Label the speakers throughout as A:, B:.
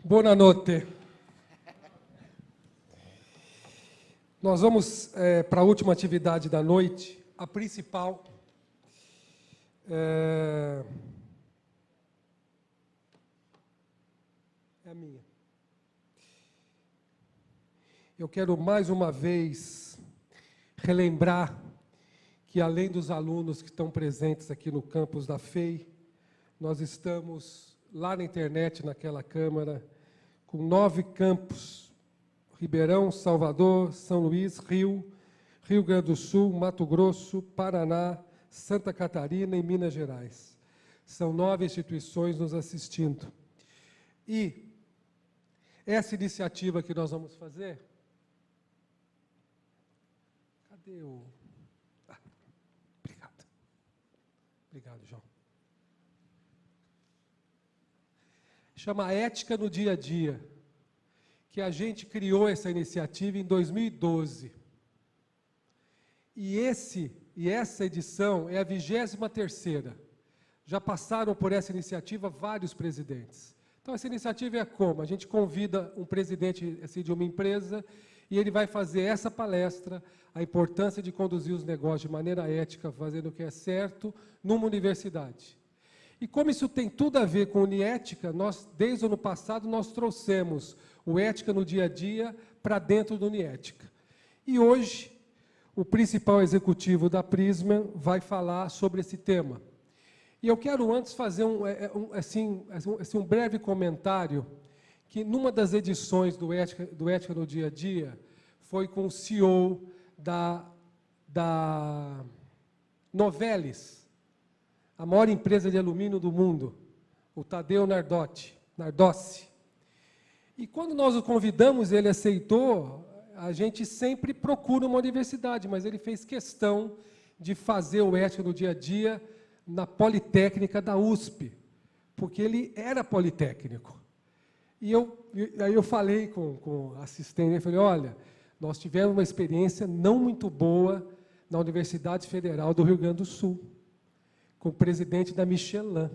A: Buonanotte. Nós vamos para a última atividade da noite, a principal. É a minha. Eu quero mais uma vez relembrar que, além dos alunos que estão presentes aqui no campus da FEI, nós estamos lá na internet, naquela câmara, com 9 campos: Ribeirão, Salvador, São Luís, Rio Grande do Sul, Mato Grosso, Paraná, Santa Catarina e Minas Gerais. São 9 instituições nos assistindo. E essa iniciativa que nós vamos fazer... Cadê o... obrigado. Obrigado, João. Chama Ética no Dia a Dia, que a gente criou essa iniciativa em 2012. E essa edição é a 23ª. Já passaram por essa iniciativa vários presidentes. Então, essa iniciativa é como? A gente convida um presidente assim, de uma empresa e ele vai fazer essa palestra, a importância de conduzir os negócios de maneira ética, fazendo o que é certo, numa universidade. E como isso tem tudo a ver com Uniética, nós, desde o ano passado, nós trouxemos o Ética no Dia a Dia para dentro do Uniética. E hoje, o principal executivo da Prisma vai falar sobre esse tema. E eu quero antes fazer um breve comentário, que numa das edições do Ética no Dia a Dia, foi com o CEO da Novelis, a maior empresa de alumínio do mundo, o Tadeu Nardossi. E quando nós o convidamos, ele aceitou. A gente sempre procura uma universidade, mas ele fez questão de fazer o Ética no Dia a Dia na Politécnica da USP, porque ele era politécnico. E aí eu falei com o assistente, eu falei, olha, nós tivemos uma experiência não muito boa na Universidade Federal do Rio Grande do Sul, com o presidente da Michelin.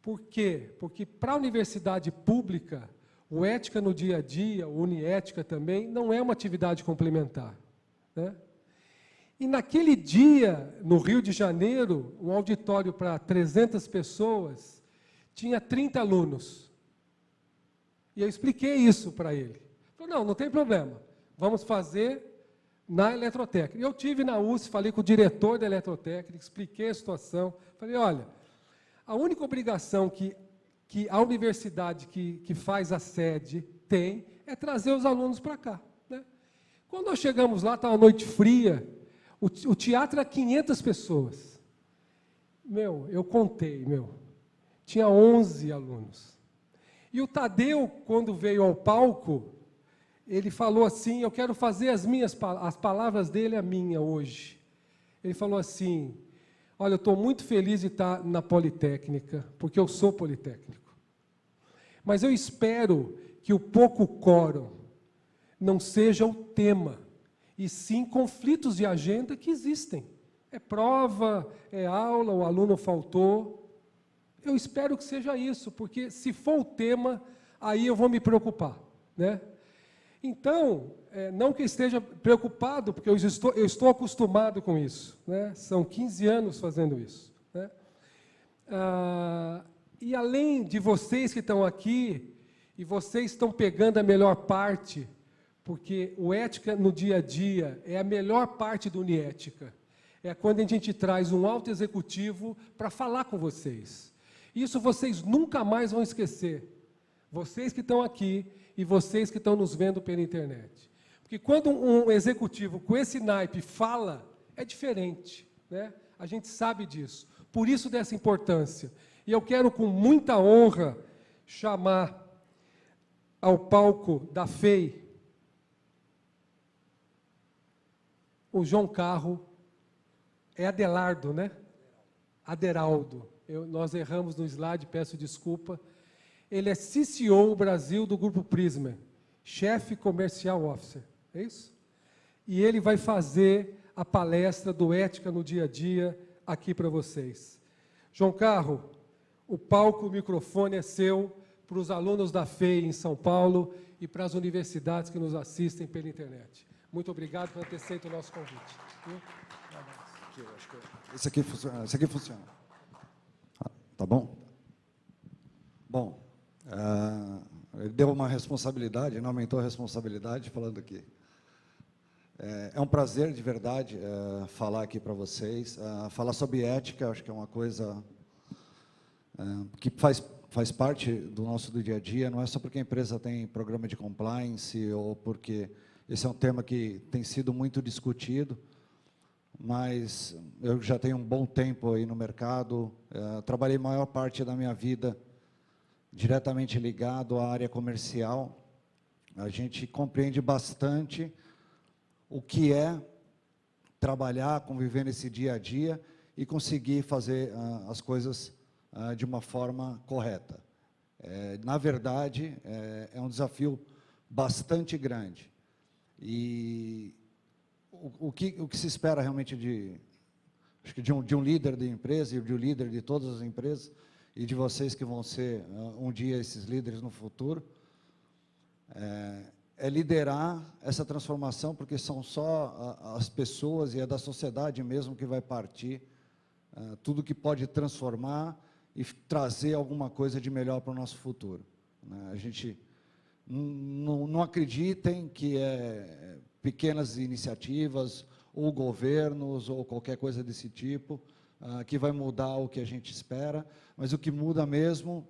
A: Por quê? Porque para a universidade pública, o Ética no Dia a Dia, o Uniética também, não é uma atividade complementar, né? E naquele dia, no Rio de Janeiro, um auditório para 300 pessoas, tinha 30 alunos. E eu expliquei isso para ele. Ele falou, não tem problema, vamos fazer na eletrotécnica. Eu tive na USP, falei com o diretor da eletrotécnica, expliquei a situação, falei, olha, a única obrigação que a universidade que faz a sede tem é trazer os alunos para cá, né? Quando nós chegamos lá, estava uma noite fria, o teatro era 500 pessoas. Eu contei, tinha 11 alunos. E o Tadeu, quando veio ao palco, ele falou assim, eu quero fazer as palavras dele a minha hoje. Ele falou assim, olha, eu estou muito feliz de estar na Politécnica, porque eu sou politécnico. Mas eu espero que o pouco quórum não seja o tema, e sim conflitos de agenda que existem. É prova, é aula, o aluno faltou. Eu espero que seja isso, porque se for o tema, aí eu vou me preocupar, né? Então, não que eu esteja preocupado, porque eu estou acostumado com isso, né? São 15 anos fazendo isso, né? E além de vocês que estão aqui, e vocês estão pegando a melhor parte, porque o Ética no Dia a Dia é a melhor parte do Uniética. É quando a gente traz um alto executivo para falar com vocês. Isso vocês nunca mais vão esquecer. Vocês que estão aqui e vocês que estão nos vendo pela internet. Porque quando um executivo com esse naipe fala, é diferente, né? A gente sabe disso. Por isso dessa importância. E eu quero, com muita honra, chamar ao palco da FEI o João Carro, é Adelardo, né? Aderaldo. Nós erramos no slide, peço desculpa. Ele é CCO Brasil do Grupo Prisma, Chefe Comercial Officer, é isso? E ele vai fazer a palestra do Ética no Dia a Dia aqui para vocês. João Carro, o palco, o microfone é seu para os alunos da FEI em São Paulo e para as universidades que nos assistem pela internet. Muito obrigado por ter aceito o nosso convite.
B: Aqui, eu acho que esse aqui funciona. Esse aqui funciona. Tá bom? Bom, ele deu uma responsabilidade, não aumentou a responsabilidade, falando aqui. É um prazer, de verdade, falar aqui para vocês. Falar sobre ética, acho que é uma coisa que faz parte do nosso dia a dia, não é só porque a empresa tem programa de compliance ou porque esse é um tema que tem sido muito discutido, mas eu já tenho um bom tempo aí no mercado, trabalhei a maior parte da minha vida diretamente ligado à área comercial. A gente compreende bastante o que é trabalhar, conviver nesse dia a dia e conseguir fazer as coisas de uma forma correta. Na verdade, é um desafio bastante grande. E o que se espera realmente acho que de um líder de empresa e de um líder de todas as empresas e de vocês que vão ser um dia esses líderes no futuro, é liderar essa transformação, porque são só as pessoas e é da sociedade mesmo que vai partir tudo que pode transformar e trazer alguma coisa de melhor para o nosso futuro. A gente não acreditem que pequenas iniciativas, ou governos, ou qualquer coisa desse tipo, que vai mudar o que a gente espera, mas o que muda mesmo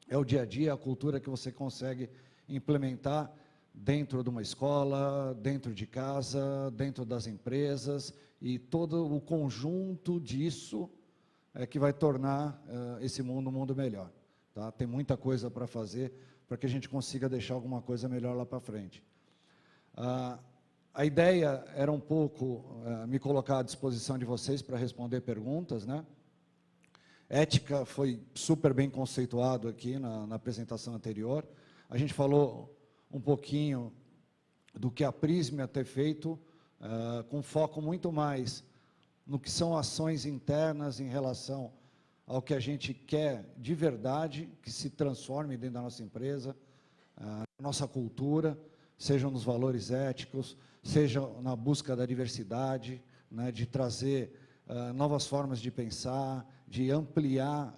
B: é o dia a dia, a cultura que você consegue implementar dentro de uma escola, dentro de casa, dentro das empresas, e todo o conjunto disso que vai tornar esse mundo um mundo melhor. Tá? Tem muita coisa para fazer para que a gente consiga deixar alguma coisa melhor lá para frente. A ideia era um pouco me colocar à disposição de vocês para responder perguntas, né? Ética foi super bem conceituado aqui na apresentação anterior. A gente falou um pouquinho do que a Prysmian tem feito, com foco muito mais no que são ações internas em relação ao que a gente quer de verdade, que se transforme dentro da nossa empresa, na nossa cultura, seja nos valores éticos, seja na busca da diversidade, né, de trazer novas formas de pensar, de ampliar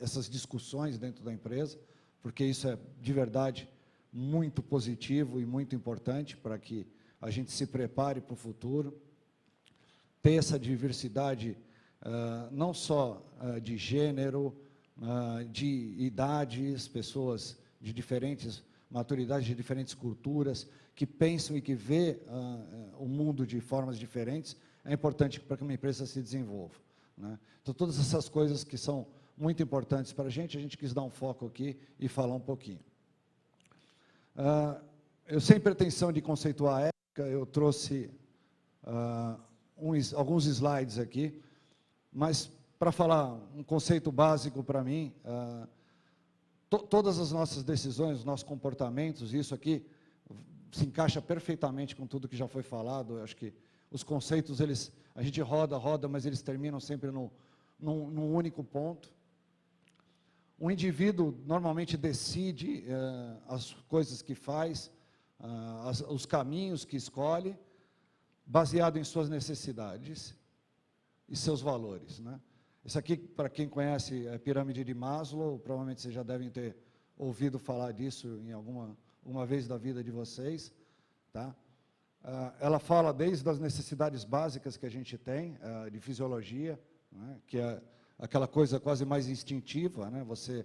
B: essas discussões dentro da empresa, porque isso é, de verdade, muito positivo e muito importante para que a gente se prepare para o futuro. Ter essa diversidade, não só de gênero, de idades, pessoas de diferentes maturidades, de diferentes culturas, que pensam e que vê o mundo de formas diferentes, é importante para que uma empresa se desenvolva. Né? Então, todas essas coisas que são muito importantes para a gente quis dar um foco aqui e falar um pouquinho. Eu, sem pretensão de conceituar a ética, eu trouxe alguns slides aqui, mas para falar um conceito básico para mim, todas as nossas decisões, os nossos comportamentos, isso aqui se encaixa perfeitamente com tudo que já foi falado. Eu acho que os conceitos, a gente roda, mas eles terminam sempre num único ponto. Um indivíduo normalmente decide as coisas que faz, os caminhos que escolhe, baseado em suas necessidades e seus valores. Né? Isso aqui, para quem conhece a pirâmide de Maslow, provavelmente vocês já devem ter ouvido falar disso em uma vez da vida de vocês. Tá? Ela fala desde as necessidades básicas que a gente tem, de fisiologia, né? Que é aquela coisa quase mais instintiva, né? Você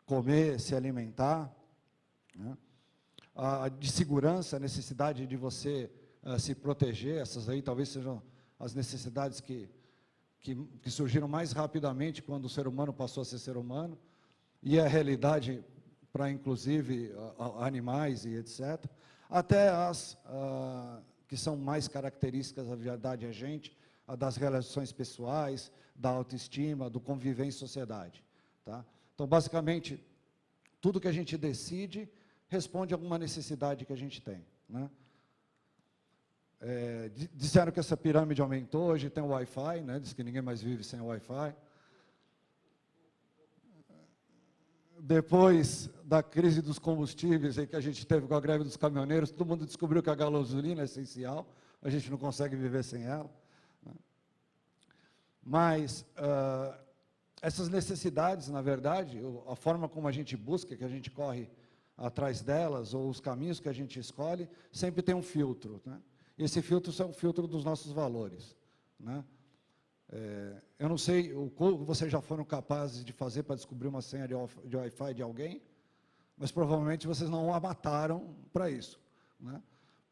B: comer, se alimentar, né? De segurança, a necessidade de você se proteger, essas aí talvez sejam as necessidades que surgiram mais rapidamente quando o ser humano passou a ser ser humano, e a realidade para, inclusive, animais e etc., até as que são mais características da verdade a gente, das relações pessoais, da autoestima, do conviver em sociedade. Tá? Então, basicamente, tudo que a gente decide responde a alguma necessidade que a gente tem. Né? Disseram que essa pirâmide aumentou, hoje tem o Wi-Fi, né? Diz que ninguém mais vive sem o Wi-Fi. depois da crise dos combustíveis aí que a gente teve com a greve dos caminhoneiros, todo mundo descobriu que a gasolina é essencial, a gente não consegue viver sem ela, né? Mas essas necessidades, na verdade, a forma como a gente busca, que a gente corre atrás delas, ou os caminhos que a gente escolhe, sempre tem um filtro, né? E esse filtro é um filtro dos nossos valores, né? Eu não sei o que vocês já foram capazes de fazer para descobrir uma senha de Wi-Fi de alguém, mas provavelmente vocês não a mataram para isso, né?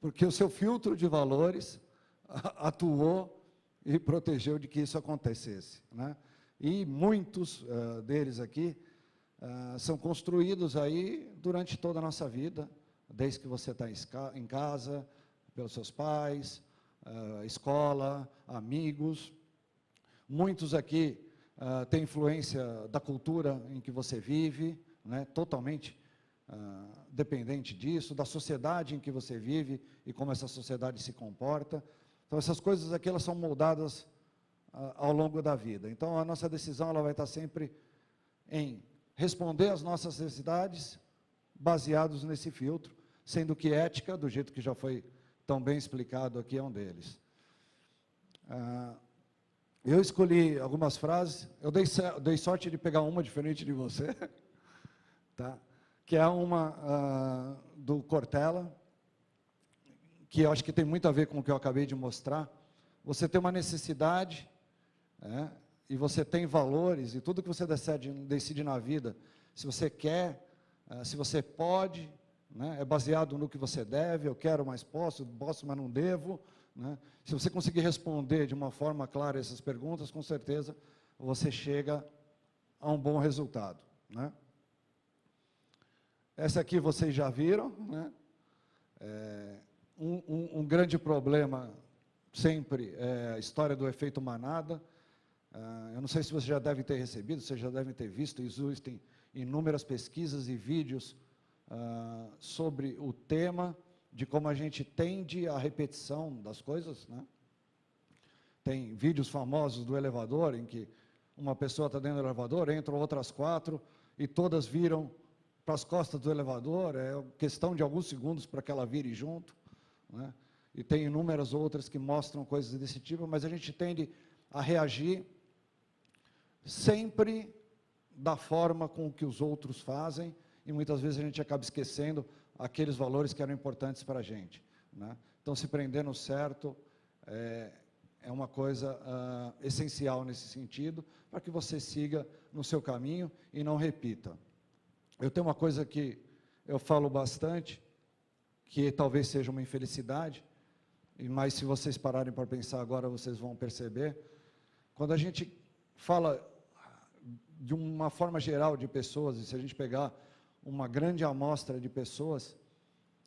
B: Porque o seu filtro de valores atuou e protegeu de que isso acontecesse, né? E muitos deles aqui são construídos aí durante toda a nossa vida, desde que você está em casa, pelos seus pais, escola, amigos. Muitos aqui têm influência da cultura em que você vive, né, totalmente dependente disso, da sociedade em que você vive e como essa sociedade se comporta. Então, essas coisas aqui, elas são moldadas ao longo da vida. Então, a nossa decisão, ela vai estar sempre em responder às nossas necessidades, baseados nesse filtro, sendo que ética, do jeito que já foi tão bem explicado aqui, é um deles. Eu escolhi algumas frases, eu dei sorte de pegar uma diferente de você, tá? Que é uma do Cortella, que eu acho que tem muito a ver com o que eu acabei de mostrar. Você tem uma necessidade, e você tem valores, e tudo que você decide na vida, se você quer, se você pode, né, é baseado no que você deve. Eu quero, mas posso, mas não devo, né? Se você conseguir responder de uma forma clara essas perguntas, com certeza você chega a um bom resultado, né? Essa aqui vocês já viram, né? Um grande problema sempre é a história do efeito manada. Eu não sei se vocês já devem ter recebido, vocês já devem ter visto, existem inúmeras pesquisas e vídeos sobre o tema de como a gente tende à repetição das coisas, né? Tem vídeos famosos do elevador, em que uma pessoa está dentro do elevador, entram outras 4, e todas viram para as costas do elevador, é questão de alguns segundos para que ela vire junto, né? E tem inúmeras outras que mostram coisas desse tipo, mas a gente tende a reagir sempre da forma com que os outros fazem, e muitas vezes a gente acaba esquecendo aqueles valores que eram importantes para a gente, né? Então, se prender no certo é uma coisa essencial nesse sentido, para que você siga no seu caminho e não repita. Eu tenho uma coisa que eu falo bastante, que talvez seja uma infelicidade, mas se vocês pararem para pensar agora, vocês vão perceber. Quando a gente fala de uma forma geral de pessoas, e se a gente pegar uma grande amostra de pessoas,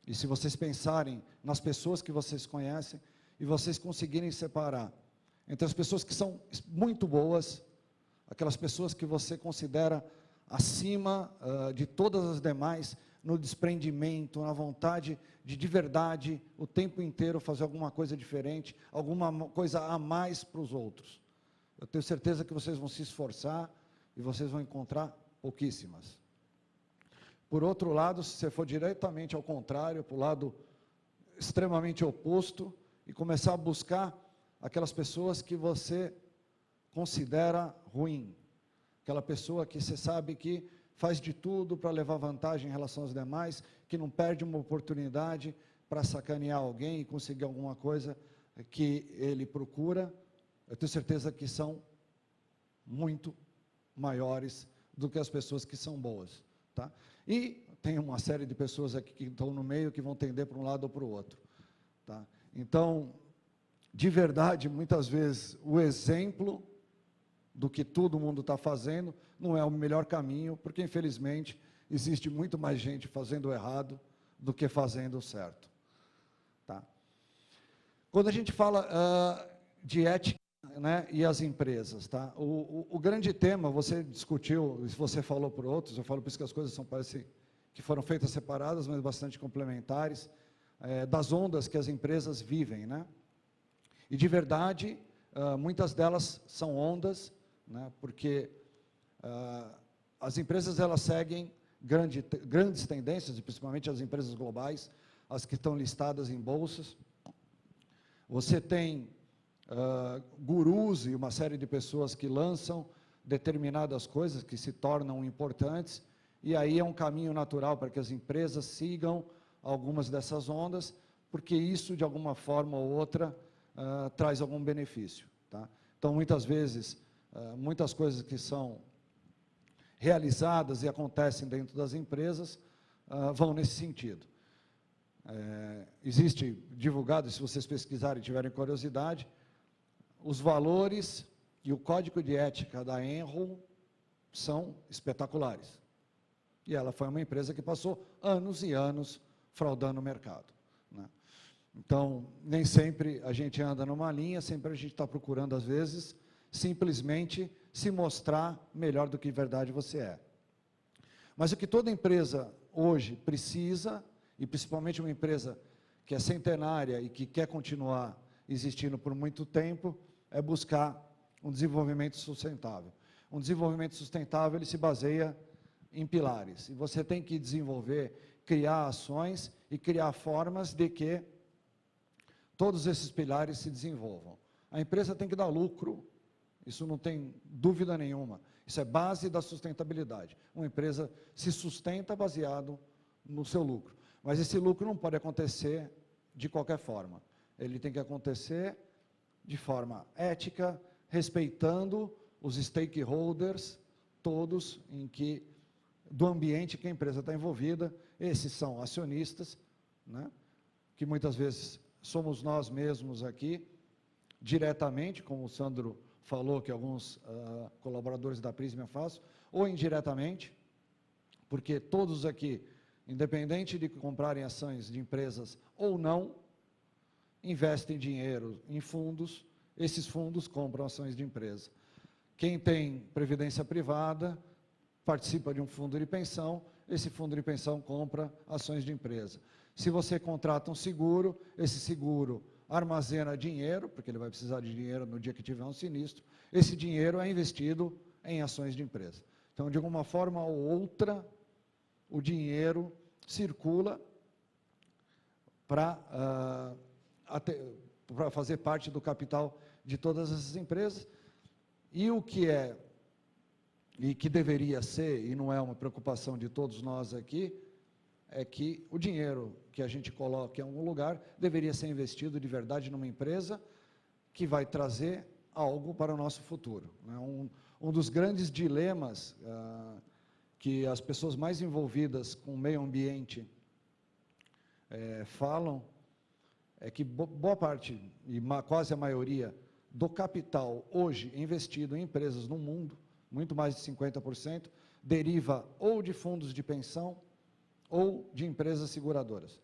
B: e se vocês pensarem nas pessoas que vocês conhecem, e vocês conseguirem separar entre as pessoas que são muito boas, aquelas pessoas que você considera acima de todas as demais, no desprendimento, na vontade de verdade, o tempo inteiro fazer alguma coisa diferente, alguma coisa a mais para os outros. Eu tenho certeza que vocês vão se esforçar e vocês vão encontrar pouquíssimas. Por outro lado, se você for diretamente ao contrário, para o lado extremamente oposto, e começar a buscar aquelas pessoas que você considera ruim, aquela pessoa que você sabe que faz de tudo para levar vantagem em relação aos demais, que não perde uma oportunidade para sacanear alguém e conseguir alguma coisa que ele procura, eu tenho certeza que são muito maiores do que as pessoas que são boas, tá? E tem uma série de pessoas aqui que estão no meio, que vão tender para um lado ou para o outro, tá? Então, de verdade, muitas vezes, o exemplo do que todo mundo está fazendo não é o melhor caminho, porque, infelizmente, existe muito mais gente fazendo o errado do que fazendo o certo, tá? Quando a gente fala de ética, né, e as empresas, tá? O grande tema, você discutiu, você falou por outros, eu falo por isso que as coisas parecem que foram feitas separadas, mas bastante complementares, das ondas que as empresas vivem, né? E de verdade, muitas delas são ondas, né, porque as empresas elas seguem grandes tendências, e principalmente as empresas globais, as que estão listadas em bolsas. Você tem gurus e uma série de pessoas que lançam determinadas coisas que se tornam importantes, e aí é um caminho natural para que as empresas sigam algumas dessas ondas, porque isso, de alguma forma ou outra, traz algum benefício. Tá? Então, muitas vezes, muitas coisas que são realizadas e acontecem dentro das empresas vão nesse sentido. Existe divulgado, se vocês pesquisarem e tiverem curiosidade, os valores e o código de ética da Enron são espetaculares. E ela foi uma empresa que passou anos e anos fraudando o mercado. Né? Então, nem sempre a gente anda numa linha, sempre a gente está procurando, às vezes, simplesmente se mostrar melhor do que de verdade você é. Mas o que toda empresa hoje precisa, e principalmente uma empresa que é centenária e que quer continuar existindo por muito tempo, é buscar um desenvolvimento sustentável. Um desenvolvimento sustentável, ele se baseia em pilares. E você tem que desenvolver, criar ações e criar formas de que todos esses pilares se desenvolvam. A empresa tem que dar lucro, isso não tem dúvida nenhuma. Isso é base da sustentabilidade. Uma empresa se sustenta baseado no seu lucro. Mas esse lucro não pode acontecer de qualquer forma. Ele tem que acontecer de forma ética, respeitando os stakeholders, todos do ambiente que a empresa está envolvida. Esses são acionistas, né, que muitas vezes somos nós mesmos aqui, diretamente, como o Sandro falou, que alguns colaboradores da Prisma fazem, ou indiretamente, porque todos aqui, independente de comprarem ações de empresas ou não, investem dinheiro em fundos, esses fundos compram ações de empresa. Quem tem previdência privada, participa de um fundo de pensão, esse fundo de pensão compra ações de empresa. Se você contrata um seguro, esse seguro armazena dinheiro, porque ele vai precisar de dinheiro no dia que tiver um sinistro, esse dinheiro é investido em ações de empresa. Então, de alguma forma ou outra, o dinheiro circula para fazer parte do capital de todas essas empresas, e o que é, e que deveria ser, e não é uma preocupação de todos nós aqui, é que o dinheiro que a gente coloca em algum lugar deveria ser investido de verdade numa empresa que vai trazer algo para o nosso futuro. Um dos grandes dilemas que as pessoas mais envolvidas com o meio ambiente falam é que boa parte, e quase a maioria, do capital hoje investido em empresas no mundo, muito mais de 50%, deriva ou de fundos de pensão ou de empresas seguradoras.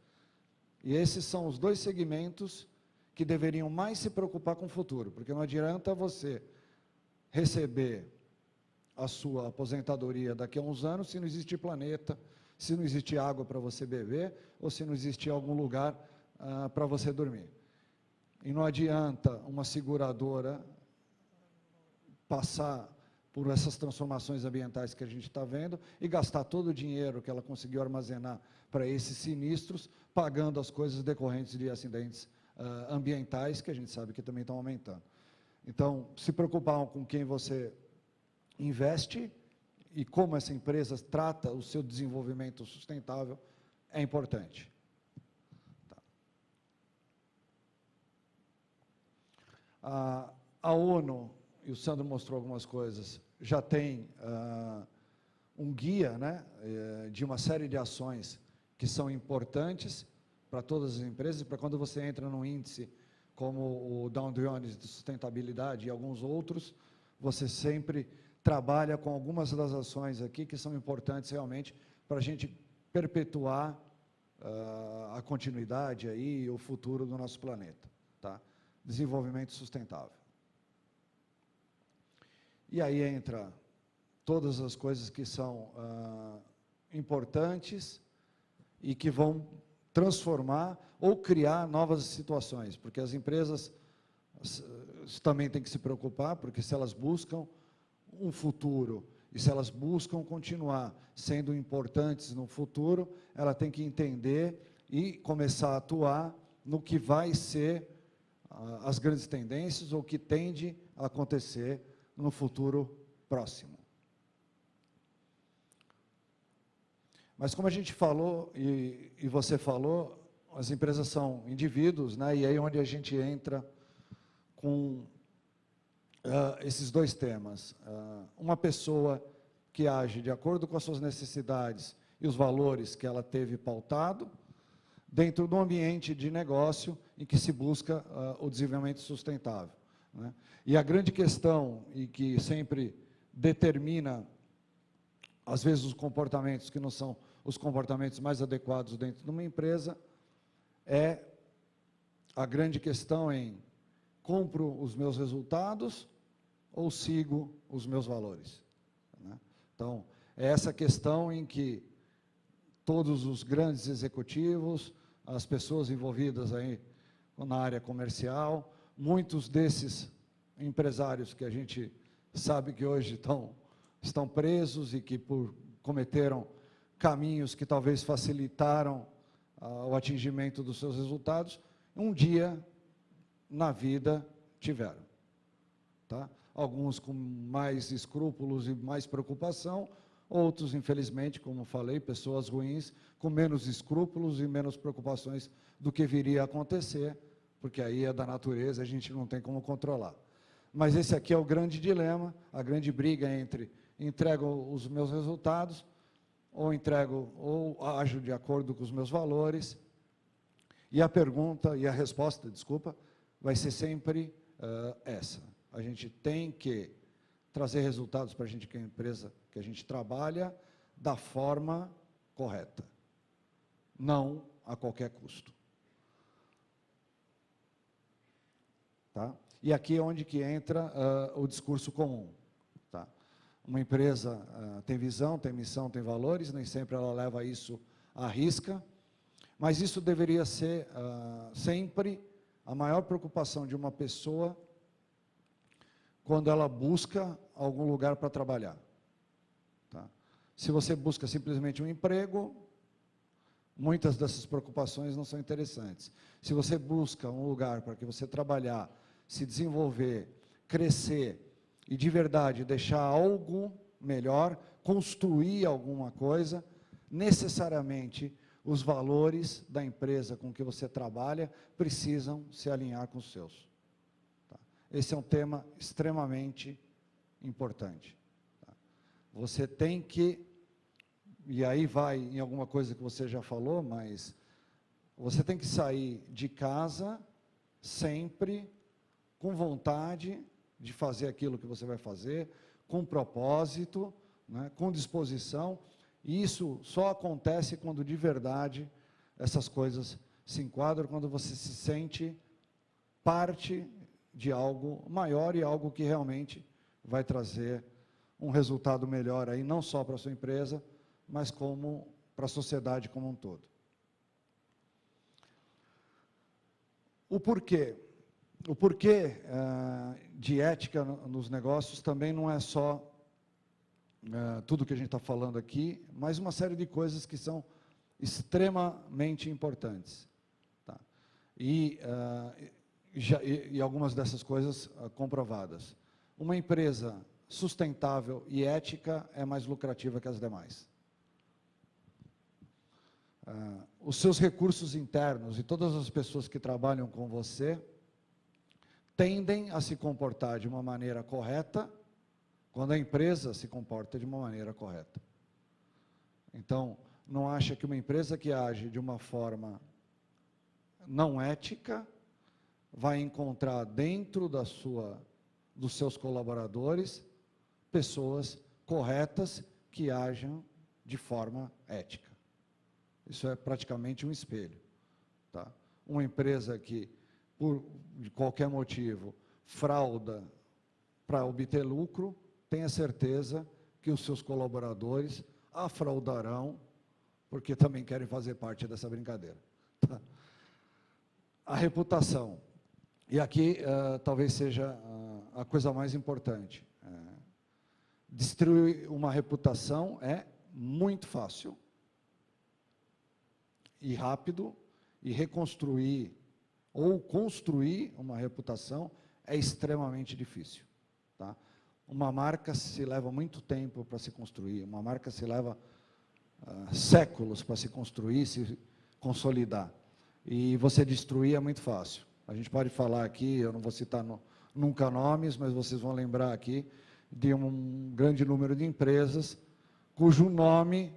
B: E esses são os dois segmentos que deveriam mais se preocupar com o futuro, porque não adianta você receber a sua aposentadoria daqui a uns anos se não existir planeta, se não existir água para você beber, ou se não existir algum lugar para você dormir. E não adianta uma seguradora passar por essas transformações ambientais que a gente está vendo e gastar todo o dinheiro que ela conseguiu armazenar para esses sinistros, pagando as coisas decorrentes de acidentes ambientais, que a gente sabe que também estão aumentando. Então, se preocupar com quem você investe e como essa empresa trata o seu desenvolvimento sustentável é importante. Tá. A ONU, e o Sandro mostrou algumas coisas, já tem um guia, né, de uma série de ações que são importantes para todas as empresas, para quando você entra num índice como o Dow Jones de sustentabilidade e alguns outros, você sempre trabalha com algumas das ações aqui que são importantes realmente para a gente perpetuar a continuidade aí, o futuro do nosso planeta. Tá? Desenvolvimento sustentável. E aí entra todas as coisas que são importantes e que vão transformar ou criar novas situações, porque as empresas também têm que se preocupar, porque se elas buscam um futuro E se elas buscam continuar sendo importantes no futuro, ela tem que entender e começar a atuar no que vai ser as grandes tendências ou que tende a acontecer no futuro próximo. Mas como a gente falou, e você falou, as empresas são indivíduos, né? E aí onde a gente entra com esses dois temas. Uma pessoa que age de acordo com as suas necessidades e os valores que ela teve pautado, dentro do ambiente de negócio em que se busca o desenvolvimento sustentável, né? E a grande questão, e que sempre determina, às vezes, os comportamentos que não são os comportamentos mais adequados dentro de uma empresa, é a grande questão em cumpro os meus resultados ou sigo os meus valores, né? Então, é essa questão em que todos os grandes executivos, as pessoas envolvidas aí na área comercial, muitos desses empresários que a gente sabe que hoje estão presos e que cometeram caminhos que talvez facilitaram o atingimento dos seus resultados, um dia na vida tiveram, tá? Alguns com mais escrúpulos e mais preocupação, outros, infelizmente, como falei, pessoas ruins, com menos escrúpulos e menos preocupações do que viria a acontecer, porque aí é da natureza, a gente não tem como controlar. Mas esse aqui é o grande dilema, a grande briga entre entrego os meus resultados, ou ajo de acordo com os meus valores, e a pergunta, e a resposta, desculpa, vai ser sempre essa. A gente tem que trazer resultados para a gente, que é a empresa que a gente trabalha, da forma correta, não a qualquer custo. Tá? E aqui é onde que entra o discurso comum. Tá? Uma empresa tem visão, tem missão, tem valores, nem sempre ela leva isso à risca, mas isso deveria ser sempre a maior preocupação de uma pessoa quando ela busca algum lugar para trabalhar. Tá? Se você busca simplesmente um emprego, muitas dessas preocupações não são interessantes. Se você busca um lugar para que você trabalhar, se desenvolver, crescer e de verdade deixar algo melhor, construir alguma coisa, necessariamente os valores da empresa com que você trabalha precisam se alinhar com os seus. Tá? Esse é um tema extremamente importante. Tá? Você tem que, e aí vai em alguma coisa que você já falou, mas você tem que sair de casa sempre com vontade de fazer aquilo que você vai fazer, com propósito, né, com disposição, e isso só acontece quando de verdade essas coisas se enquadram, quando você se sente parte de algo maior e algo que realmente vai trazer um resultado melhor aí, não só para a sua empresa, mas como para a sociedade como um todo. O porquê? O porquê de ética nos negócios também não é só tudo que a gente está falando aqui, mas uma série de coisas que são extremamente importantes. Tá? E algumas dessas coisas comprovadas. Uma empresa sustentável e ética é mais lucrativa que as demais. Os seus recursos internos e todas as pessoas que trabalham com você tendem a se comportar de uma maneira correta quando a empresa se comporta de uma maneira correta. Então, não acha que uma empresa que age de uma forma não ética vai encontrar dentro dos seus colaboradores pessoas corretas que ajam de forma ética. Isso é praticamente um espelho. Tá? Uma empresa que, de qualquer motivo, frauda para obter lucro, tenha certeza que os seus colaboradores a fraudarão, porque também querem fazer parte dessa brincadeira. Tá? A reputação. E aqui talvez seja a coisa mais importante. Destruir uma reputação é muito fácil e rápido, e reconstruir ou construir uma reputação é extremamente difícil. Tá? Uma marca se leva muito tempo para se construir, uma marca se leva séculos para se construir, se consolidar. E você destruir é muito fácil. A gente pode falar aqui, eu não vou citar nunca nomes, mas vocês vão lembrar aqui de um grande número de empresas cujo nome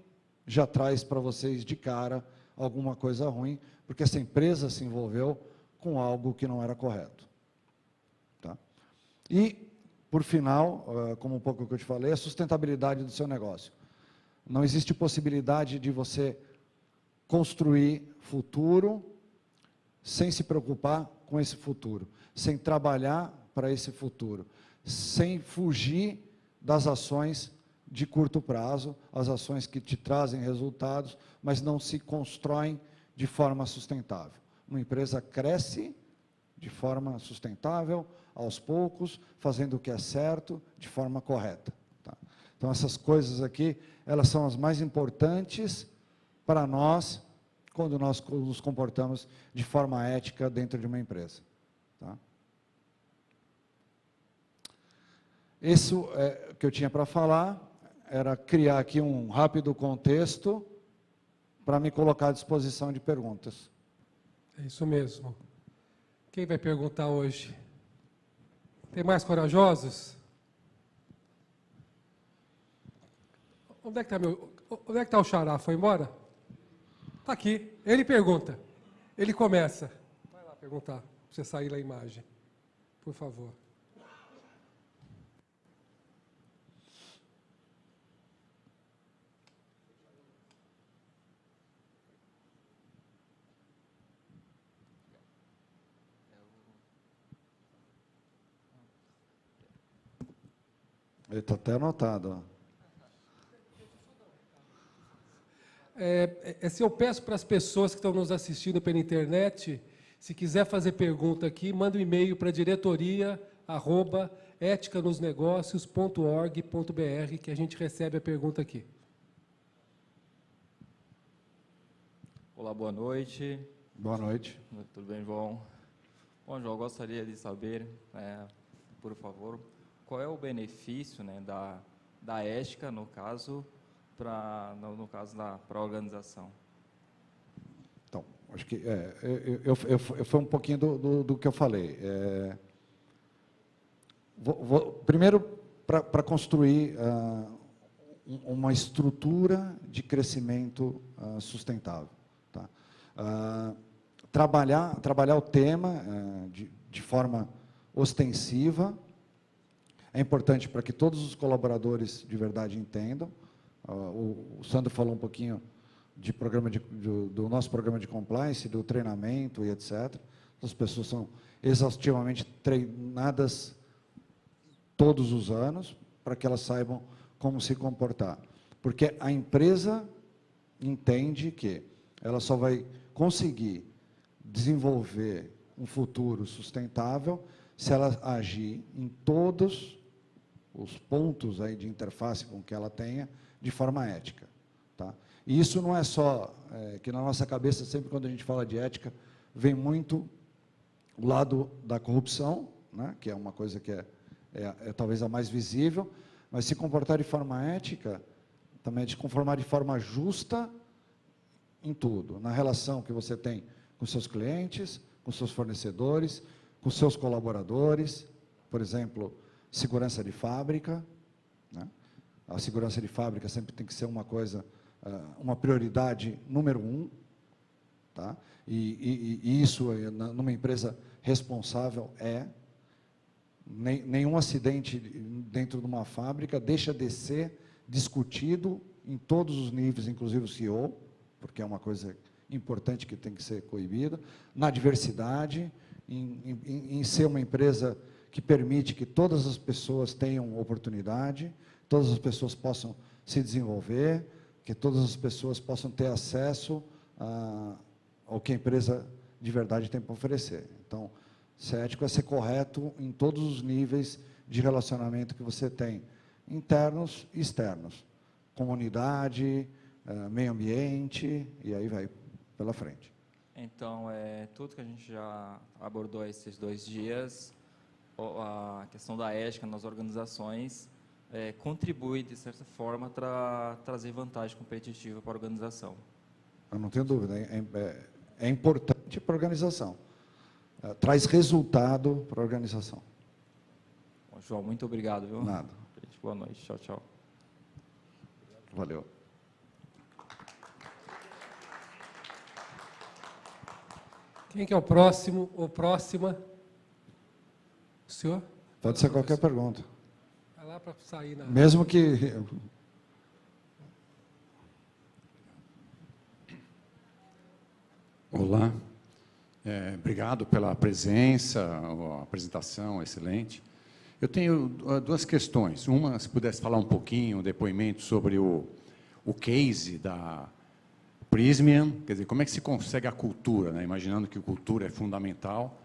B: já traz para vocês de cara alguma coisa ruim, porque essa empresa se envolveu com algo que não era correto. Tá? E, por final, como um pouco que eu te falei, a sustentabilidade do seu negócio. Não existe possibilidade de você construir futuro sem se preocupar com esse futuro, sem trabalhar para esse futuro, sem fugir das ações de curto prazo, as ações que te trazem resultados, mas não se constroem de forma sustentável. Uma empresa cresce de forma sustentável, aos poucos, fazendo o que é certo, de forma correta. Tá? Então, essas coisas aqui, elas são as mais importantes para nós, quando nós nos comportamos de forma ética dentro de uma empresa. Tá? Isso é o que eu tinha para falar, era criar aqui um rápido contexto para me colocar à disposição de perguntas.
A: É isso mesmo. Quem vai perguntar hoje? Tem mais corajosos? Onde é que está o Xará? Foi embora? Está aqui. Ele pergunta. Ele começa. Vai lá perguntar, para você sair da imagem. Por favor.
B: Ele está até anotado. Ó.
A: Se eu peço para as pessoas que estão nos assistindo pela internet, se quiser fazer pergunta aqui, manda um e-mail para diretoria@eticanosnegocios.org.br, que a gente recebe a pergunta aqui.
C: Olá, boa noite.
B: Boa noite.
C: Tudo bem, João? Bom, João, gostaria de saber, por favor, qual é o benefício, né, da ética, no caso, para a organização?
B: Então, acho que foi um pouquinho do que eu falei. Primeiro, para construir uma estrutura de crescimento sustentável. Tá? Trabalhar o tema de forma ostensiva. É importante para que todos os colaboradores de verdade entendam. O Sandro falou um pouquinho do nosso programa de compliance, do treinamento e etc. As pessoas são exaustivamente treinadas todos os anos para que elas saibam como se comportar. Porque a empresa entende que ela só vai conseguir desenvolver um futuro sustentável se ela agir em todos os pontos aí de interface com que ela tenha, de forma ética. Tá? E isso não é só, que na nossa cabeça, sempre quando a gente fala de ética, vem muito o lado da corrupção, né, que é uma coisa que é talvez a mais visível, mas se comportar de forma ética, também é de conformar de forma justa em tudo, na relação que você tem com seus clientes, com seus fornecedores, com seus colaboradores, por exemplo, segurança de fábrica, né? A segurança de fábrica sempre tem que ser uma coisa, uma prioridade número 1, tá? E isso, numa empresa responsável, nenhum acidente dentro de uma fábrica deixa de ser discutido em todos os níveis, inclusive o CEO, porque é uma coisa importante que tem que ser coibida, na diversidade, em ser uma empresa que permite que todas as pessoas tenham oportunidade, todas as pessoas possam se desenvolver, que todas as pessoas possam ter acesso ao que a empresa de verdade tem para oferecer. Então, ser ético é ser correto em todos os níveis de relacionamento que você tem internos e externos, comunidade, meio ambiente, e aí vai pela frente.
C: Então, tudo que a gente já abordou esses 2 dias, a questão da ética nas organizações, contribui, de certa forma, para trazer vantagem competitiva para a organização.
B: Eu não tenho dúvida, é importante para a organização. Traz resultado para a organização.
C: Bom, João, muito obrigado, viu?
B: Nada.
C: Boa noite. Tchau, tchau.
B: Valeu.
A: Quem que é o próximo ou próxima? O senhor?
B: Pode ser qualquer pergunta.
A: Vai lá para sair na...
B: Mesmo que...
D: Olá, obrigado pela presença, a apresentação excelente. Eu tenho 2 questões. Uma, se pudesse falar um pouquinho, um depoimento sobre o case da Prismian, quer dizer, como é que se consegue a cultura, né? Imaginando que a cultura é fundamental,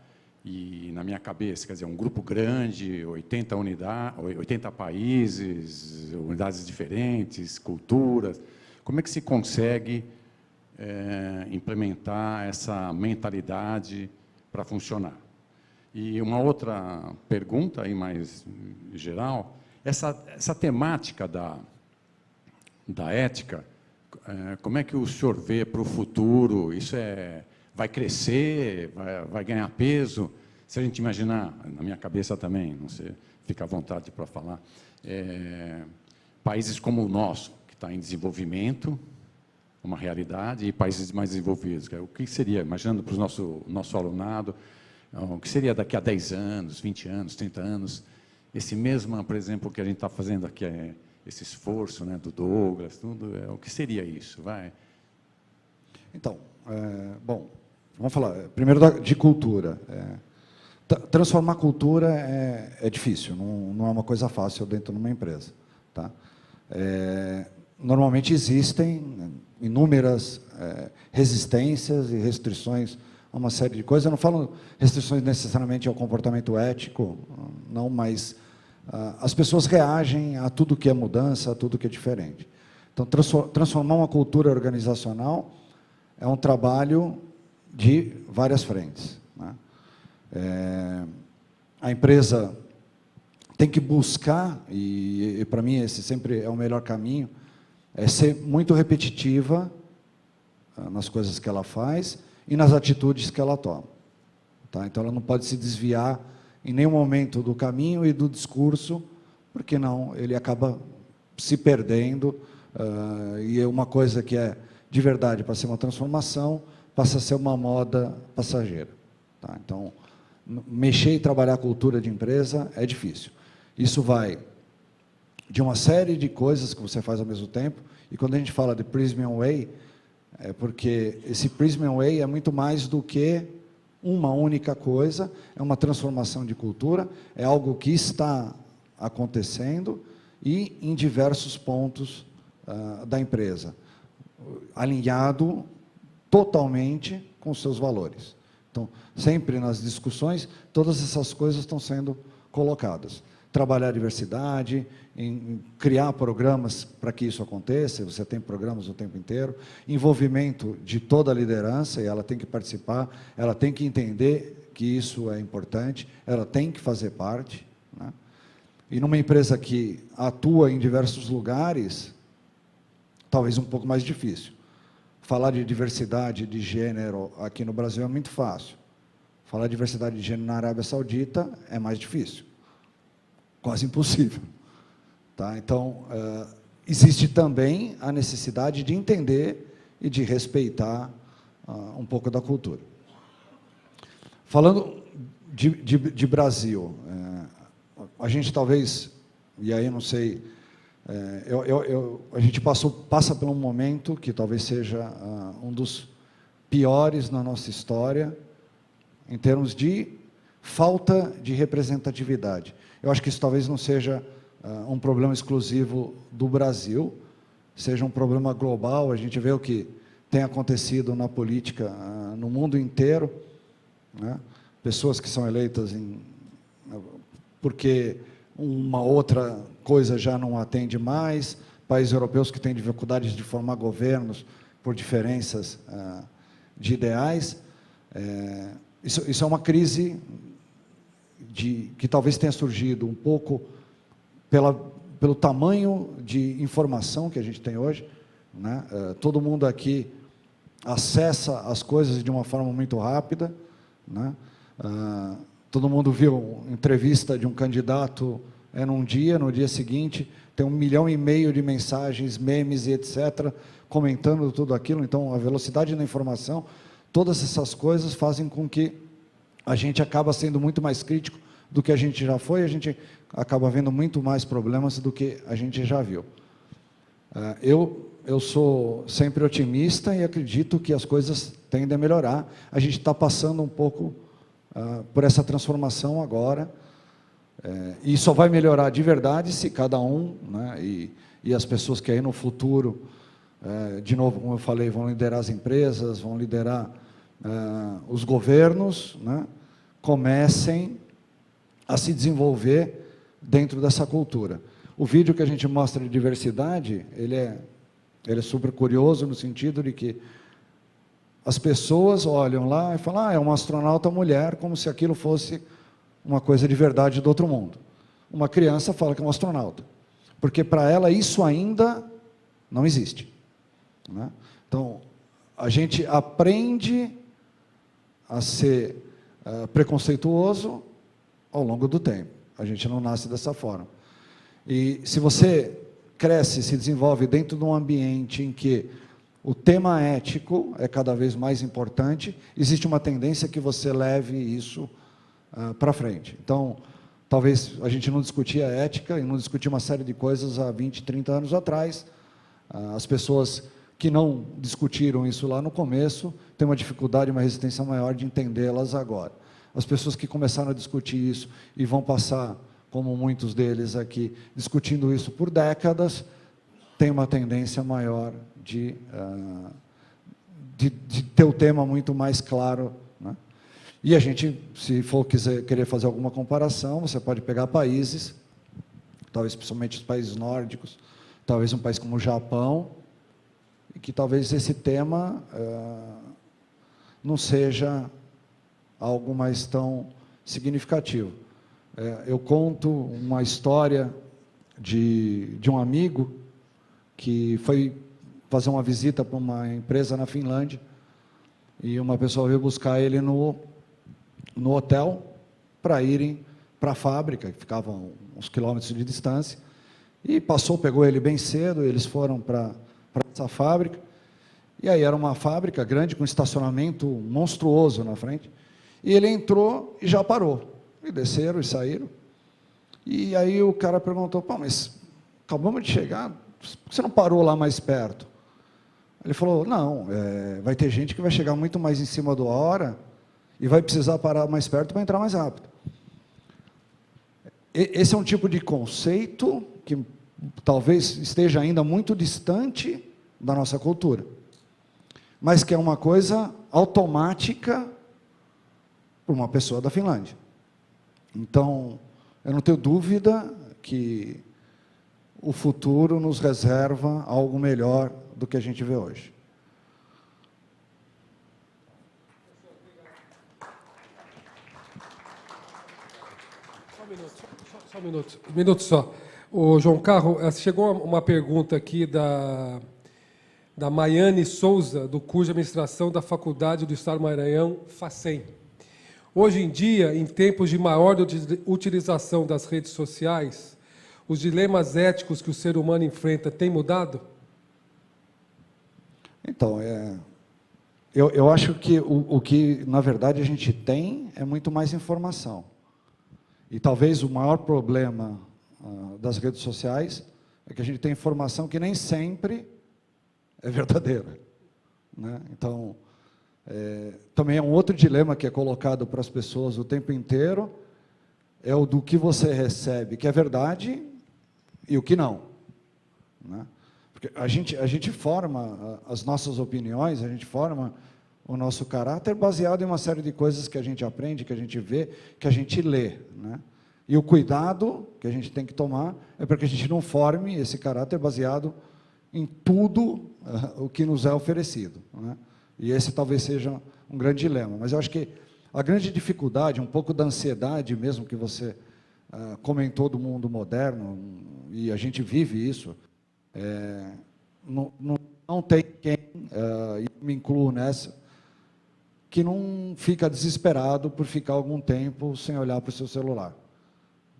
D: e na minha cabeça, quer dizer, um grupo grande, 80 países, unidades diferentes, culturas, como é que se consegue implementar essa mentalidade para funcionar? E uma outra pergunta, aí mais geral, essa temática da ética, como é que o senhor vê para o futuro? Isso vai crescer, vai ganhar peso? Se a gente imaginar, na minha cabeça também, não sei, fica à vontade para falar, países como o nosso, que está em desenvolvimento, uma realidade, e países mais desenvolvidos. O que seria, imaginando para o nosso alunado, o que seria daqui a 10 anos, 20 anos, 30 anos, esse mesmo, por exemplo, que a gente está fazendo aqui, esse esforço, né, do Douglas, tudo, o que seria isso?
B: Então, bom, vamos falar primeiro de cultura. Transformar cultura é difícil, não é uma coisa fácil dentro de uma empresa. Tá? Normalmente existem inúmeras resistências e restrições a uma série de coisas. Eu não falo restrições necessariamente ao comportamento ético, não, mas as pessoas reagem a tudo que é mudança, a tudo que é diferente. Então, transformar uma cultura organizacional é um trabalho de várias frentes, né? A empresa tem que buscar, e para mim esse sempre é o melhor caminho, ser muito repetitiva nas coisas que ela faz e nas atitudes que ela toma. Tá? Então, ela não pode se desviar em nenhum momento do caminho e do discurso, porque não, ele acaba se perdendo, e é uma coisa que é de verdade para ser uma transformação, passa a ser uma moda passageira. Tá? Então, mexer e trabalhar a cultura de empresa é difícil. Isso vai de uma série de coisas que você faz ao mesmo tempo, e quando a gente fala de Prismian Way, é porque esse Prismian Way é muito mais do que uma única coisa, é uma transformação de cultura, é algo que está acontecendo e em diversos pontos da empresa, alinhado totalmente com os seus valores. Então, sempre nas discussões, todas essas coisas estão sendo colocadas. Trabalhar a diversidade, em criar programas para que isso aconteça, você tem programas o tempo inteiro, envolvimento de toda a liderança, e ela tem que participar, ela tem que entender que isso é importante, ela tem que fazer parte, né? E numa empresa que atua em diversos lugares, talvez um pouco mais difícil. Falar de diversidade de gênero aqui no Brasil é muito fácil. Falar de diversidade de gênero na Arábia Saudita é mais difícil. Quase impossível. Tá? Então, existe também a necessidade de entender e de respeitar um pouco da cultura. Falando de Brasil, a gente talvez, e aí não sei, a gente passa por um momento que talvez seja um dos piores na nossa história, em termos de falta de representatividade. Eu acho que isso talvez não seja um problema exclusivo do Brasil, seja um problema global. A gente vê o que tem acontecido na política no mundo inteiro, né? Pessoas que são eleitas porque uma outra coisa já não atende mais, países europeus que têm dificuldades de formar governos por diferenças de ideais. Isso é uma crise que talvez tenha surgido um pouco pelo tamanho de informação que a gente tem hoje, né? Todo mundo aqui acessa as coisas de uma forma muito rápida, né? Todo mundo viu entrevista de um candidato num dia, no dia seguinte tem 1,5 milhão de mensagens, memes e etc., comentando tudo aquilo. Então, a velocidade da informação, todas essas coisas fazem com que a gente acaba sendo muito mais crítico do que a gente já foi, a gente acaba vendo muito mais problemas do que a gente já viu. Eu sou sempre otimista e acredito que as coisas tendem a melhorar. A gente está passando um pouco por essa transformação agora, e só vai melhorar de verdade se cada um, né, e as pessoas que aí no futuro, de novo, como eu falei, vão liderar as empresas, vão liderar os governos, né, comecem a se desenvolver dentro dessa cultura. O vídeo que a gente mostra de diversidade, ele é super curioso no sentido de que as pessoas olham lá e falam, é uma astronauta mulher, como se aquilo fosse uma coisa de verdade do outro mundo. Uma criança fala que é um astronauta, porque para ela isso ainda não existe, né? Então, a gente aprende a ser preconceituoso ao longo do tempo. A gente não nasce dessa forma. E se você cresce, se desenvolve dentro de um ambiente em que o tema ético é cada vez mais importante, existe uma tendência que você leve isso para frente. Então, talvez a gente não discutia ética e não discutia uma série de coisas há 20, 30 anos atrás. As pessoas que não discutiram isso lá no começo têm uma dificuldade, uma resistência maior de entendê-las agora. As pessoas que começaram a discutir isso e vão passar, como muitos deles aqui, discutindo isso por décadas, têm uma tendência maior de ter o tema muito mais claro, né? E a gente, se for querer fazer alguma comparação, você pode pegar países, talvez principalmente os países nórdicos, talvez um país como o Japão, e que talvez esse tema não seja algo mais tão significativo. Eu conto uma história de um amigo que foi fazer uma visita para uma empresa na Finlândia, e uma pessoa veio buscar ele no hotel para irem para a fábrica, que ficava uns quilômetros de distância, e pegou ele bem cedo, eles foram para essa fábrica, e aí era uma fábrica grande, com estacionamento monstruoso na frente, e ele entrou e já parou, e desceram e saíram, e aí o cara perguntou, mas acabamos de chegar, por que você não parou lá mais perto? Ele falou, não, vai ter gente que vai chegar muito mais em cima da hora, e vai precisar parar mais perto para entrar mais rápido. Esse é um tipo de conceito que talvez esteja ainda muito distante da nossa cultura, mas que é uma coisa automática para uma pessoa da Finlândia. Então, eu não tenho dúvida que o futuro nos reserva algo melhor do que a gente vê hoje.
A: Só um minuto só. O João Carro, chegou uma pergunta aqui da Maiane Souza, do curso de Administração da Faculdade do Estado do Maranhão, FACEM. Hoje em dia, em tempos de maior utilização das redes sociais, os dilemas éticos que o ser humano enfrenta têm mudado?
B: Então, eu acho que o que, na verdade, a gente tem é muito mais informação. E talvez o maior problema das redes sociais é que a gente tem informação que nem sempre é verdadeira, né? Então, também é um outro dilema que é colocado para as pessoas o tempo inteiro, é o do que você recebe, que é verdade, e o que não, né? Porque a gente forma as nossas opiniões, a gente forma o nosso caráter baseado em uma série de coisas que a gente aprende, que a gente vê, que a gente lê, né? E o cuidado que a gente tem que tomar é para que a gente não forme esse caráter baseado em tudo o que nos é oferecido, né? E esse talvez seja um grande dilema. Mas eu acho que a grande dificuldade, um pouco da ansiedade mesmo que você comentou do mundo moderno, e a gente vive isso, não tem quem, e eu me incluo nessa, que não fica desesperado por ficar algum tempo sem olhar para o seu celular.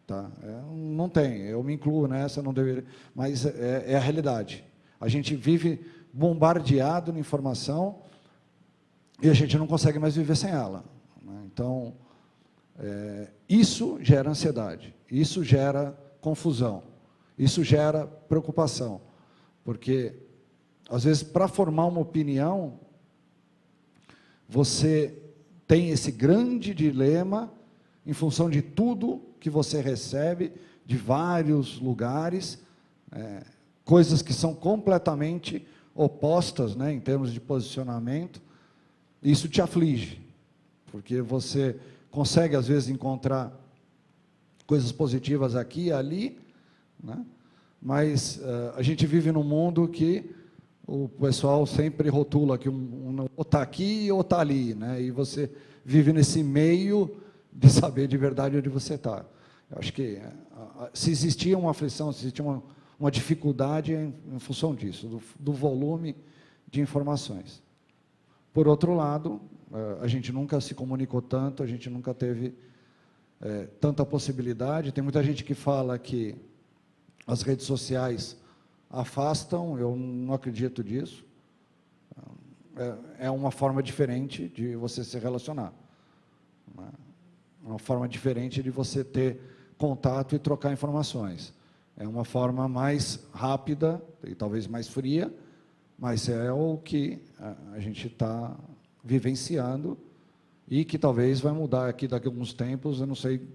B: Tá? Não tem, eu me incluo nessa, não deveria, mas é a realidade. A gente vive bombardeado de informação e a gente não consegue mais viver sem ela, né? Então, isso gera ansiedade, isso gera confusão, isso gera preocupação, porque, às vezes, para formar uma opinião, você tem esse grande dilema em função de tudo que você recebe de vários lugares, coisas que são completamente opostas, né, em termos de posicionamento. Isso te aflige, porque você consegue, às vezes, encontrar coisas positivas aqui e ali, né, mas a gente vive num mundo que o pessoal sempre rotula que ou está aqui ou está ali, né, e você vive nesse meio de saber de verdade onde você está. Eu acho que se existia uma aflição, se existia uma dificuldade em função disso, do volume de informações. Por outro lado, a gente nunca se comunicou tanto, a gente nunca teve tanta possibilidade. Tem muita gente que fala que as redes sociais afastam, eu não acredito nisso. É uma forma diferente de você se relacionar. Uma forma diferente de você ter contato e trocar informações. É uma forma mais rápida e talvez mais fria, mas é o que a gente está vivenciando e que talvez vai mudar aqui daqui a alguns tempos, eu não sei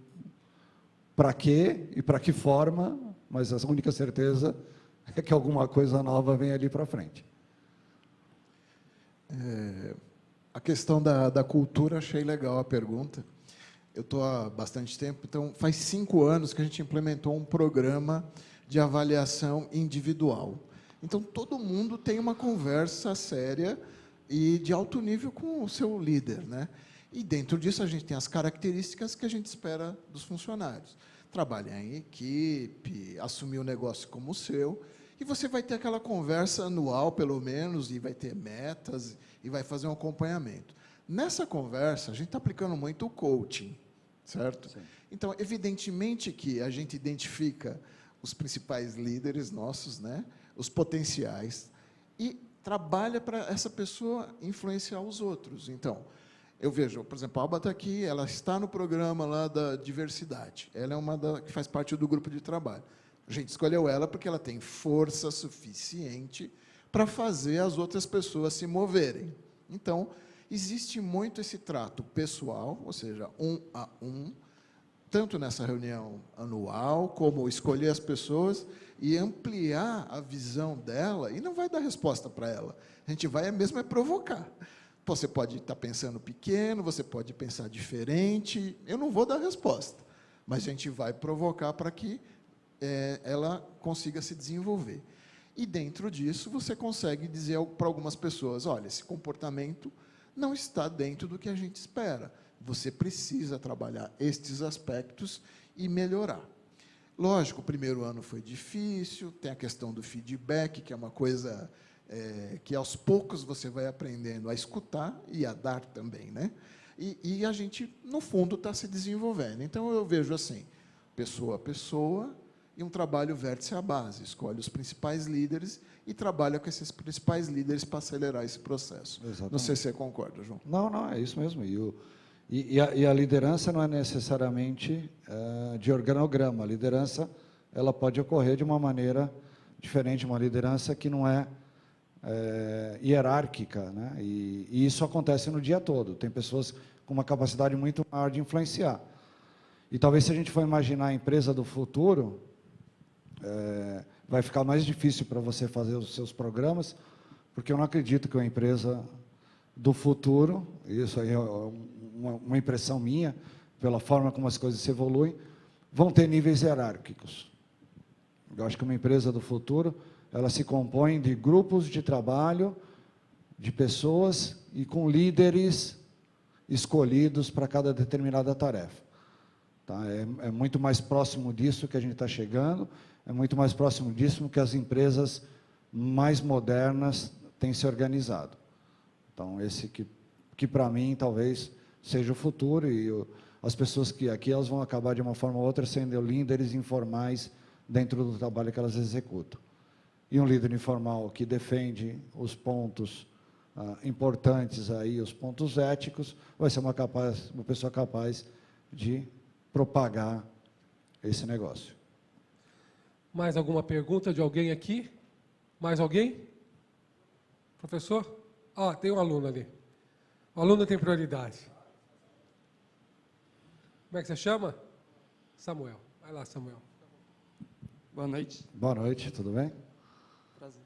B: para quê e para que forma, mas a única certeza é que alguma coisa nova vem ali para frente.
E: A questão da cultura, achei legal a pergunta. Eu estou há bastante tempo, então faz 5 anos que a gente implementou um programa de avaliação individual. Então, todo mundo tem uma conversa séria e de alto nível com o seu líder, né? E, dentro disso, a gente tem as características que a gente espera dos funcionários. Trabalhar em equipe, assumir o negócio como o seu, e você vai ter aquela conversa anual, pelo menos, e vai ter metas, e vai fazer um acompanhamento. Nessa conversa, a gente está aplicando muito o coaching, certo? Sim. Então, evidentemente que a gente identifica os principais líderes nossos, né, os potenciais, e trabalha para essa pessoa influenciar os outros. Então, eu vejo, por exemplo, a Alba está aqui, ela está no programa lá da diversidade, ela é uma que faz parte do grupo de trabalho. A gente escolheu ela porque ela tem força suficiente para fazer as outras pessoas se moverem. Então, existe muito esse trato pessoal, ou seja, 1 a 1, tanto nessa reunião anual, como escolher as pessoas e ampliar a visão dela, e não vai dar resposta para ela. A gente vai mesmo provocar. Você pode estar pensando pequeno, você pode pensar diferente, eu não vou dar resposta, mas a gente vai provocar para que ela consiga se desenvolver. E, dentro disso, você consegue dizer para algumas pessoas, olha, esse comportamento não está dentro do que a gente espera. Você precisa trabalhar estes aspectos e melhorar. Lógico, o primeiro ano foi difícil, tem a questão do feedback, que é uma coisa que, aos poucos, você vai aprendendo a escutar e a dar também, né? E a gente, no fundo, está se desenvolvendo. Então, eu vejo assim, pessoa a pessoa, e um trabalho vértice à base. Escolhe os principais líderes e trabalha com esses principais líderes para acelerar esse processo. Exatamente. Não sei se você concorda, João.
B: Não, é isso mesmo. E a liderança não é necessariamente de organograma. A liderança ela pode ocorrer de uma maneira diferente, uma liderança que não é hierárquica, né? E isso acontece no dia todo. Tem pessoas com uma capacidade muito maior de influenciar. E talvez, se a gente for imaginar a empresa do futuro, vai ficar mais difícil para você fazer os seus programas, porque eu não acredito que uma empresa do futuro, isso aí é uma impressão minha, pela forma como as coisas se evoluem, vão ter níveis hierárquicos. Eu acho que uma empresa do futuro, ela se compõe de grupos de trabalho, de pessoas e com líderes escolhidos para cada determinada tarefa. Tá? É muito mais próximo disso que a gente está chegando, é muito mais próximo disso que as empresas mais modernas têm se organizado. Então, esse que para mim, talvez, seja o futuro, e as pessoas que aqui, elas vão acabar, de uma forma ou outra, sendo líderes informais dentro do trabalho que elas executam. E um líder informal que defende os pontos importantes, aí, os pontos éticos, vai ser uma pessoa capaz de propagar esse negócio.
A: Mais alguma pergunta de alguém aqui? Mais alguém? Professor? Tem um aluno ali. O aluno tem prioridade. Como é que você chama? Samuel. Vai lá, Samuel.
F: Boa noite.
B: Boa noite, tudo bem?
F: Prazer.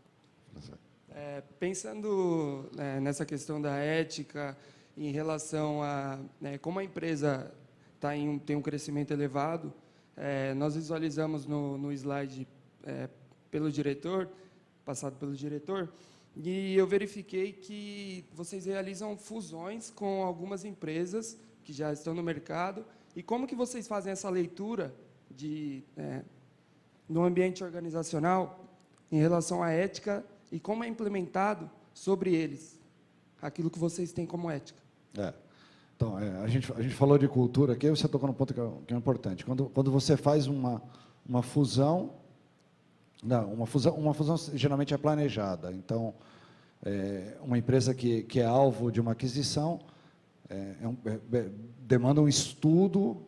F: Pensando nessa questão da ética, em relação a como a empresa tem um crescimento elevado, nós visualizamos no slide pelo diretor, passado pelo diretor, e eu verifiquei que vocês realizam fusões com algumas empresas que já estão no mercado. E como que vocês fazem essa leitura no ambiente organizacional em relação à ética e como é implementado sobre eles aquilo que vocês têm como ética?
B: Então, a gente falou de cultura aqui, você tocou num ponto que é importante. Quando você faz uma fusão, uma fusão geralmente é planejada. Então, uma empresa que é alvo de uma aquisição demanda um estudo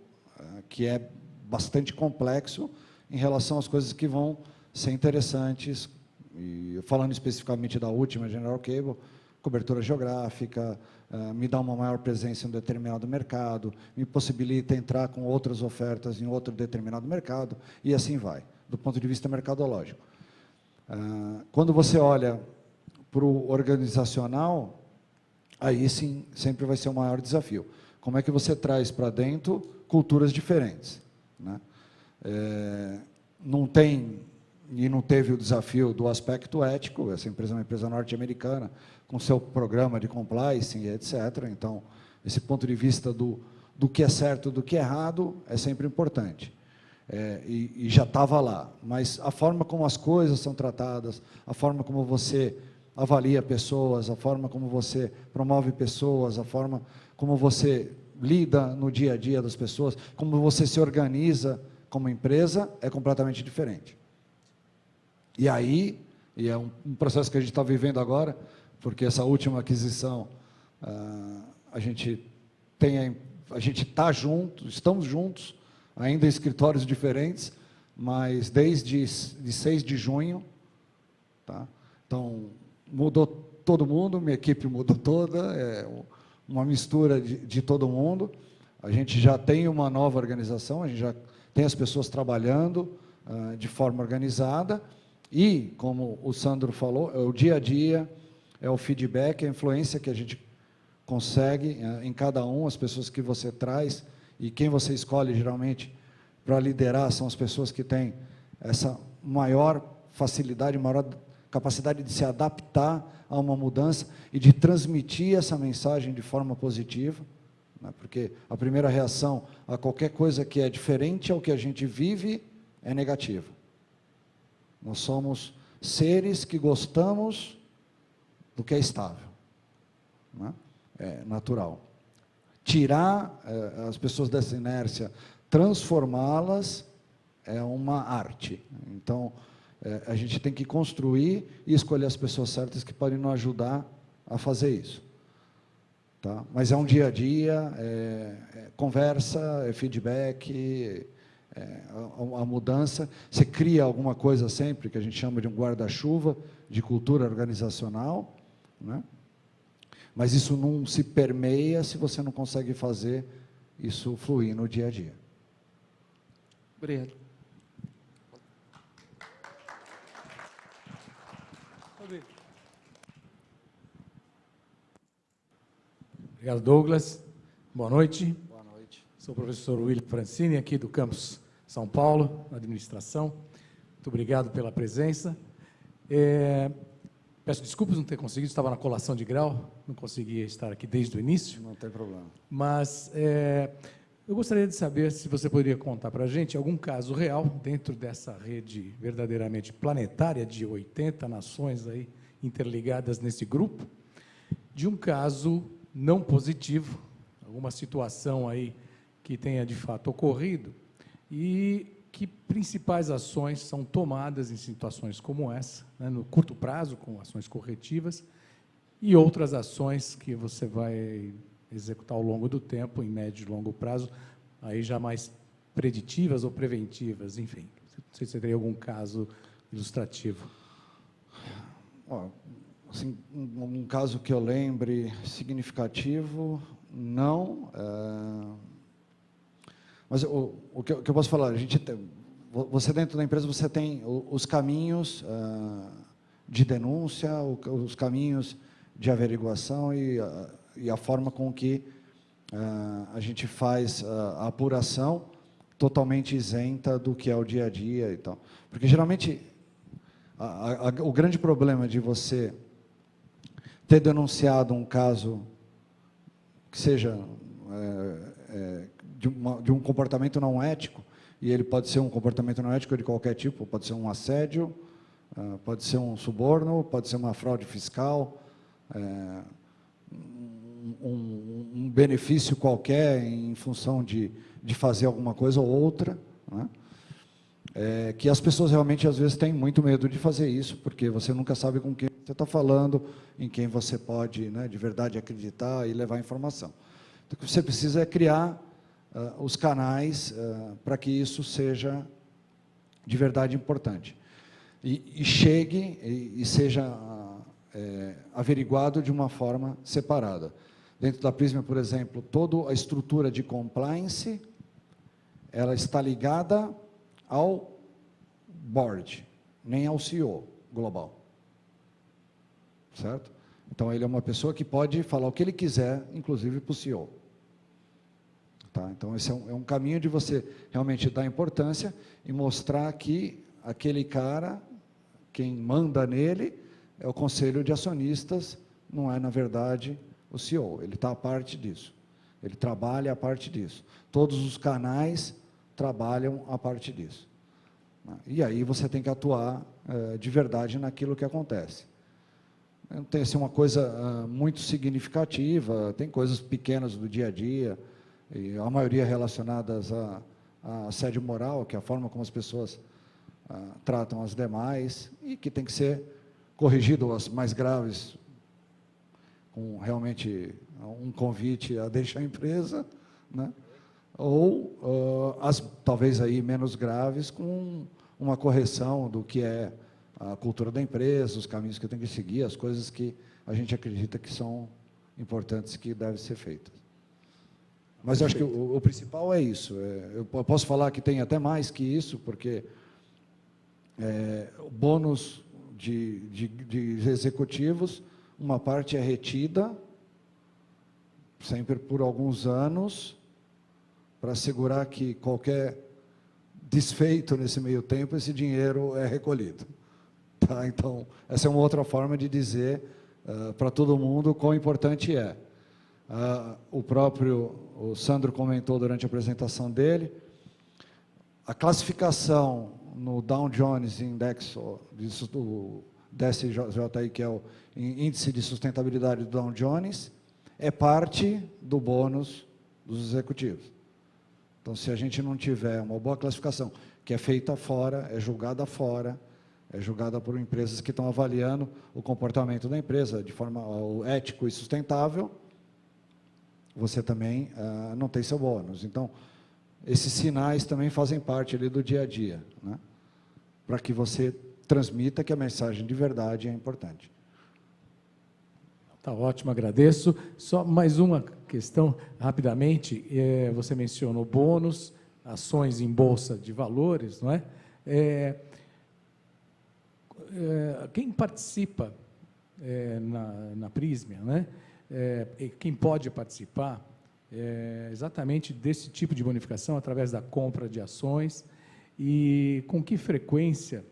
B: que é bastante complexo em relação às coisas que vão ser interessantes. E falando especificamente da última, General Cable, cobertura geográfica, me dá uma maior presença em um determinado mercado, me possibilita entrar com outras ofertas em outro determinado mercado, e assim vai, do ponto de vista mercadológico. Quando você olha para o organizacional, aí sim, sempre vai ser o maior desafio. Como é que você traz para dentro culturas diferentes, né? Não teve o desafio do aspecto ético. Essa empresa é uma empresa norte-americana, com seu programa de compliance, etc. Então, esse ponto de vista do que é certo, do que é errado, é sempre importante. E já estava lá. Mas a forma como as coisas são tratadas, a forma como você avalia pessoas, a forma como você promove pessoas, a forma como você lida no dia a dia das pessoas, como você se organiza como empresa, é completamente diferente. E aí, é um processo que a gente está vivendo agora, porque essa última aquisição, a gente está junto, estamos juntos, ainda em escritórios diferentes, mas desde 6 de junho, tá? Então, mudou todo mundo, minha equipe mudou toda, uma mistura de todo mundo. A gente já tem uma nova organização, a gente já tem as pessoas trabalhando de forma organizada, e, como o Sandro falou, é o dia a dia, é o feedback, a influência que a gente consegue em cada um, as pessoas que você traz, e quem você escolhe, geralmente, para liderar, são as pessoas que têm essa maior facilidade, maior capacidade de se adaptar a uma mudança e de transmitir essa mensagem de forma positiva, né? Porque a primeira reação a qualquer coisa que é diferente ao que a gente vive é negativa. Nós somos seres que gostamos do que é estável, né? É natural. Tirar as pessoas dessa inércia, transformá-las, é uma arte. Então, a gente tem que construir e escolher as pessoas certas que podem nos ajudar a fazer isso. Tá? Mas é um dia a dia, conversa, feedback, a mudança. Você cria alguma coisa sempre, que a gente chama de um guarda-chuva de cultura organizacional, né? Mas isso não se permeia se você não consegue fazer isso fluir no dia a dia.
F: Obrigado.
G: Obrigado, Douglas. Boa noite.
B: Boa noite.
G: Sou o professor William Francini, aqui do campus São Paulo, administração. Muito obrigado pela presença. Peço desculpas não ter conseguido, estava na colação de grau, não conseguia estar aqui desde o início.
B: Não tem problema.
G: Mas eu gostaria de saber se você poderia contar para a gente algum caso real, dentro dessa rede verdadeiramente planetária de 80 nações aí interligadas nesse grupo, de um caso não positivo, alguma situação aí que tenha de fato ocorrido, e que principais ações são tomadas em situações como essa, né, no curto prazo, com ações corretivas, e outras ações que você vai executar ao longo do tempo, em médio e longo prazo, aí já mais preditivas ou preventivas, enfim. Não sei se você teria algum caso ilustrativo.
B: Ó, assim, um caso que eu lembre significativo, não. Mas o que eu posso falar, você dentro da empresa você tem os caminhos de denúncia, os caminhos de averiguação e a forma com que a gente faz a apuração totalmente isenta do que é o dia a dia e tal. Porque, geralmente, o grande problema de você ter denunciado um caso que seja de um comportamento não ético, e ele pode ser um comportamento não ético de qualquer tipo, pode ser um assédio, pode ser um suborno, pode ser uma fraude fiscal, um benefício qualquer em função de fazer alguma coisa ou outra, né? Que as pessoas realmente, às vezes, têm muito medo de fazer isso, porque você nunca sabe com quem você está falando, em quem você pode, né, de verdade acreditar e levar informação. Então, o que você precisa é criar os canais para que isso seja de verdade importante. E chegue e seja averiguado de uma forma separada. Dentro da Prisma, por exemplo, toda a estrutura de compliance, ela está ligada ao board, nem ao CEO global. Certo? Então, ele é uma pessoa que pode falar o que ele quiser, inclusive para o CEO. Tá? Então, esse é um caminho de você realmente dar importância e mostrar que aquele cara, quem manda nele, é o conselho de acionistas, não é, na verdade, o CEO. Ele está a parte disso. Ele trabalha a parte disso. Todos os canais trabalham a parte disso. E aí você tem que atuar de verdade naquilo que acontece. Não tem assim, uma coisa muito significativa, tem coisas pequenas do dia a dia, e a maioria relacionadas a assédio moral, que é a forma como as pessoas tratam as demais, e que tem que ser corrigido, as mais graves, com realmente um convite a deixar a empresa, né? Ou as talvez aí menos graves, com uma correção do que é a cultura da empresa, os caminhos que tem que seguir, as coisas que a gente acredita que são importantes, que devem ser feitas. Mas eu acho que o principal é isso. Eu posso falar que tem até mais que isso, porque o bônus de executivos, uma parte é retida, sempre por alguns anos, para assegurar que qualquer desfeito nesse meio tempo, esse dinheiro é recolhido. Tá? Então, essa é uma outra forma de dizer para todo mundo quão importante é. O Sandro comentou durante a apresentação dele, a classificação no Dow Jones Index, do DSJI, que é o índice de sustentabilidade do Dow Jones, é parte do bônus dos executivos. Então, se a gente não tiver uma boa classificação, que é feita fora, é julgada por empresas que estão avaliando o comportamento da empresa de forma ético e sustentável, você também não tem seu bônus. Então, esses sinais também fazem parte ali do dia a dia, né? Para que você transmita que a mensagem de verdade é importante.
G: Tá ótimo, agradeço. Só mais uma questão, rapidamente. Você mencionou bônus, ações em bolsa de valores, não é? Quem participa na Prisma, né? Quem pode participar exatamente desse tipo de bonificação através da compra de ações E com que frequência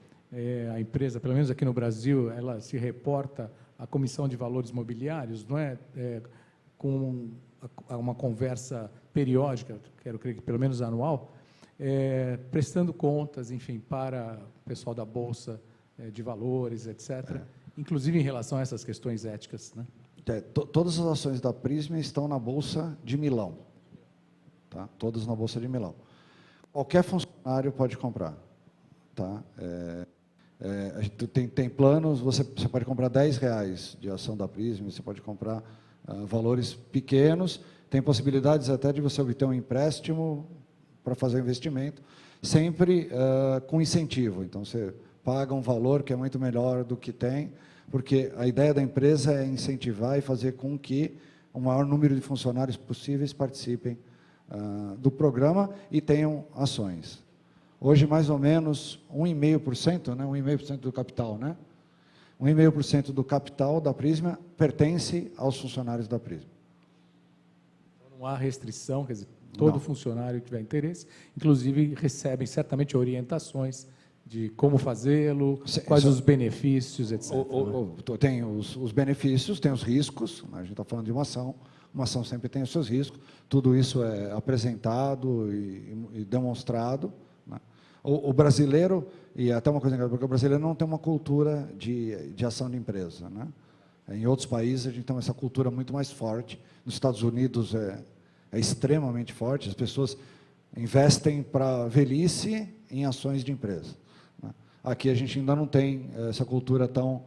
G: a empresa, pelo menos aqui no Brasil, ela se reporta à Comissão de Valores Mobiliários, não é? Com uma conversa periódica, quero crer que pelo menos anual, prestando contas, enfim, para o pessoal da Bolsa de Valores, etc., inclusive em relação a essas questões éticas, né?
B: Todas as ações da Prisma estão na Bolsa de Milão. Tá? Todas na Bolsa de Milão. Qualquer funcionário pode comprar. Tá? A gente tem planos, você pode comprar R$10 de ação da Prisma, você pode comprar valores pequenos, tem possibilidades até de você obter um empréstimo para fazer o investimento, sempre com incentivo. Então, você paga um valor que é muito melhor do que tem, porque a ideia da empresa é incentivar e fazer com que o maior número de funcionários possíveis participem do programa e tenham ações. Hoje, mais ou menos 1,5%, né? 1,5% do capital, né? 1,5% do capital da Prisma pertence aos funcionários da Prisma.
G: Não há restrição, quer dizer, todo
B: Não.
G: funcionário que tiver interesse, inclusive recebe certamente orientações de como fazê-lo, quais os benefícios, etc.
B: Tem os benefícios, tem os riscos, né? A gente está falando de uma ação sempre tem os seus riscos, tudo isso é apresentado e demonstrado, né? O brasileiro, e até uma coisa engraçada, porque o brasileiro não tem uma cultura de ação de empresa, né? Em outros países a gente tem essa cultura muito mais forte, nos Estados Unidos é extremamente forte, as pessoas investem para a velhice em ações de empresa. Aqui a gente ainda não tem essa cultura tão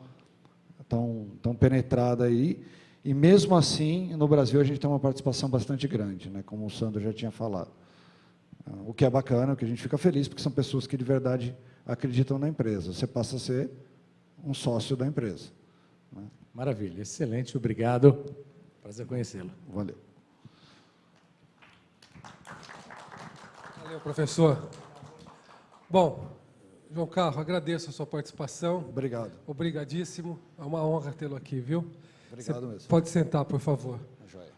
B: penetrada aí, e mesmo assim, no Brasil, a gente tem uma participação bastante grande, né, como o Sandro já tinha falado. O que é bacana, o que a gente fica feliz, porque são pessoas que de verdade acreditam na empresa. Você passa a ser um sócio da empresa. Né?
G: Maravilha, excelente, obrigado. Prazer conhecê-lo.
B: Valeu.
A: Valeu, professor. Bom, João Carro, agradeço a sua participação.
B: Obrigado.
A: Obrigadíssimo. É uma honra tê-lo aqui, viu?
B: Obrigado
A: Você
B: mesmo.
A: pode sentar, por favor.
B: Joia.